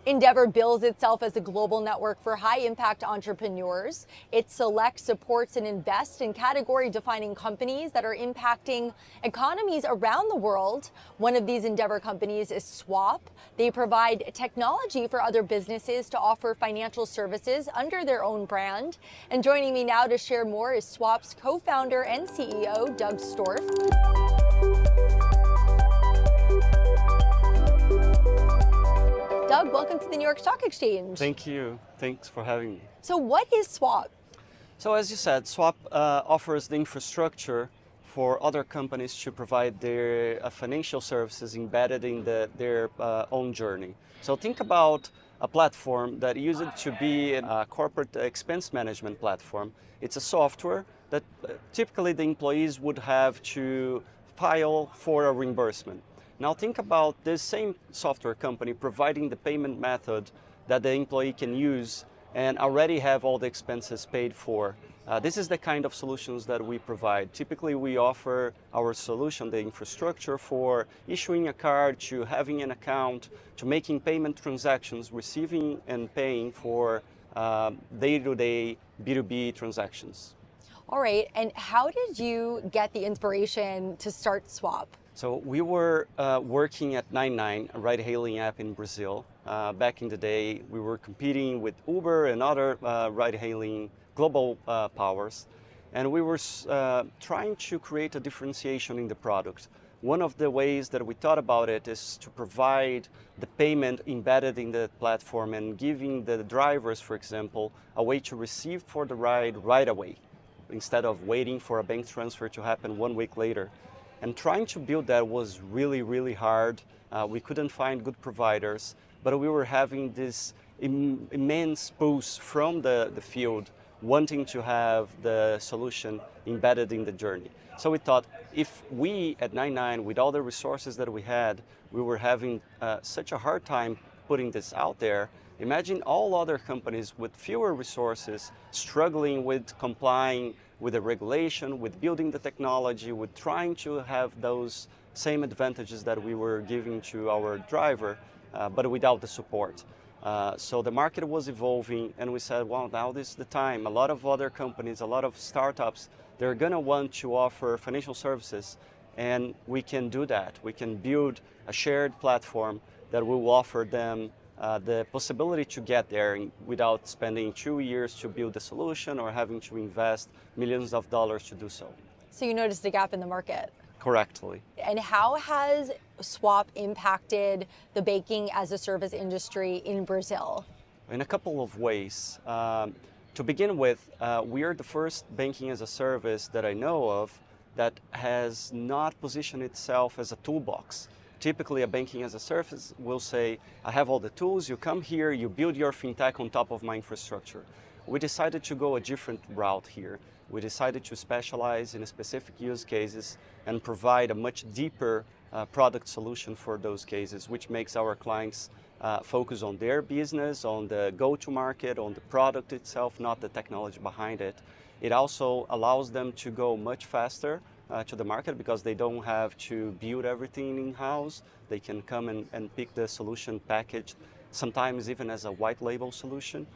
Endeavor bills itself as a global network for high-impact entrepreneurs. It selects, supports, and invests in category-defining companies that are impacting economies around the world. One of these Endeavor companies is Swap. They provide technology for other businesses to offer financial services under their own brand. And joining me now to share more is Swap's co-founder and CEO, Doug Storf. Doug, welcome to the New York Stock Exchange. Thank you. Thanks for having me. So what is Swap? So as you said, Swap offers the infrastructure for other companies to provide their financial services embedded in their own journey. So think about a platform that used to be a corporate expense management platform. It's a software that typically the employees would have to file for a reimbursement. Now think about this same software company providing the payment method that the employee can use and already have all the expenses paid for. This is the kind of solutions that we provide. Typically we offer our solution, the infrastructure for issuing a card, to having an account, to making payment transactions, receiving and paying for day-to-day B2B transactions. All right, and how did you get the inspiration to start Swap? So we were working at 99, a ride-hailing app in Brazil. Back in the day, we were competing with Uber and other ride-hailing global powers. And we were trying to create a differentiation in the product. One of the ways that we thought about it is to provide the payment embedded in the platform and giving the drivers, for example, a way to receive for the ride right away, instead of waiting for a bank transfer to happen 1 week later. And trying to build that was really, really hard. We couldn't find good providers, but we were having this immense push from the field wanting to have the solution embedded in the journey. So we thought, if we at 99, with all the resources that we had, we were having such a hard time putting this out there, imagine all other companies with fewer resources struggling with complying with the regulation, with building the technology, with trying to have those same advantages that we were giving to our driver, but without the support. So the market was evolving, and we said, well, now this is the time. A lot of other companies, a lot of startups, they're gonna want to offer financial services, and we can do that. We can build a shared platform that will offer them the possibility to get there without spending 2 years to build a solution or having to invest millions of dollars to do so. So you noticed a gap in the market. Correctly. And how has Swap impacted the banking as a service industry in Brazil? In a couple of ways. To begin with, we are the first banking as a service that I know of that has not positioned itself as a toolbox. Typically, a banking as a service will say, I have all the tools, you come here, you build your fintech on top of my infrastructure. We decided to go a different route here. We decided to specialize in specific use cases and provide a much deeper product solution for those cases, which makes our clients focus on their business, on the go-to-market, on the product itself, not the technology behind it. It also allows them to go much faster to the market because they don't have to build everything in-house. They can come and pick the solution packaged, sometimes even as a white label solution,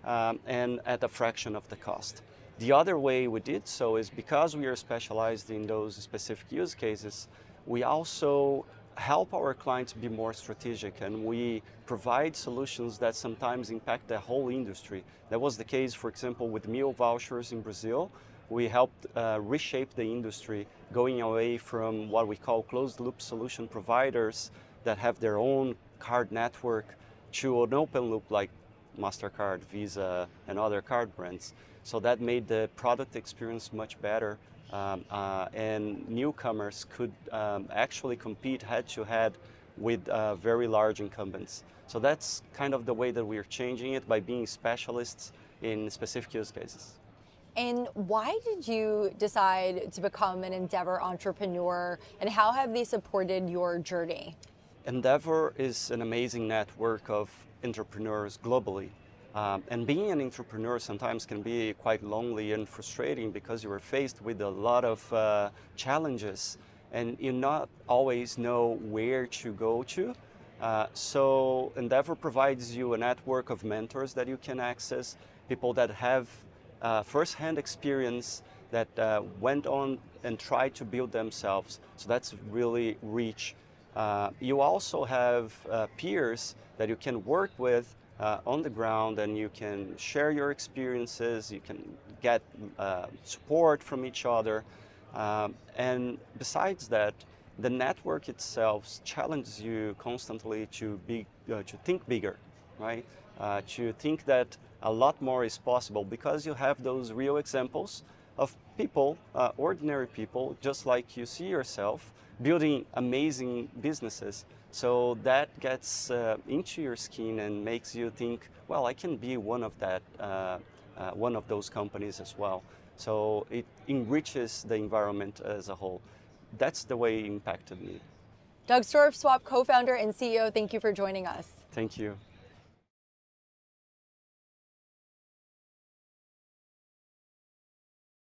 and at a fraction of the cost. The other way we did so is because we are specialized in those specific use cases, we also help our clients be more strategic, and we provide solutions that sometimes impact the whole industry. That was the case, for example, with meal vouchers in Brazil. We helped reshape the industry, going away from what we call closed-loop solution providers that have their own card network to an open loop like MasterCard, Visa, and other card brands. So that made the product experience much better, and newcomers could actually compete head-to-head with very large incumbents. So that's kind of the way that we are changing it, by being specialists in specific use cases. And why did you decide to become an Endeavor entrepreneur, and how have they supported your journey? Endeavor is an amazing network of entrepreneurs globally. And being an entrepreneur sometimes can be quite lonely and frustrating because you are faced with a lot of challenges and you not always know where to go to. So Endeavor provides you a network of mentors that you can access, people that have first-hand experience that went on and tried to build themselves. So that's really rich. You also have peers that you can work with on the ground, and you can share your experiences, you can get support from each other. And besides that, the network itself challenges you constantly to think bigger, right? To think that a lot more is possible, because you have those real examples of people, ordinary people, just like you see yourself, building amazing businesses. So that gets into your skin and makes you think, well, I can be one of those companies as well. So it enriches the environment as a whole. That's the way it impacted me. Doug Storf, Swap co-founder and CEO, thank you for joining us. Thank you.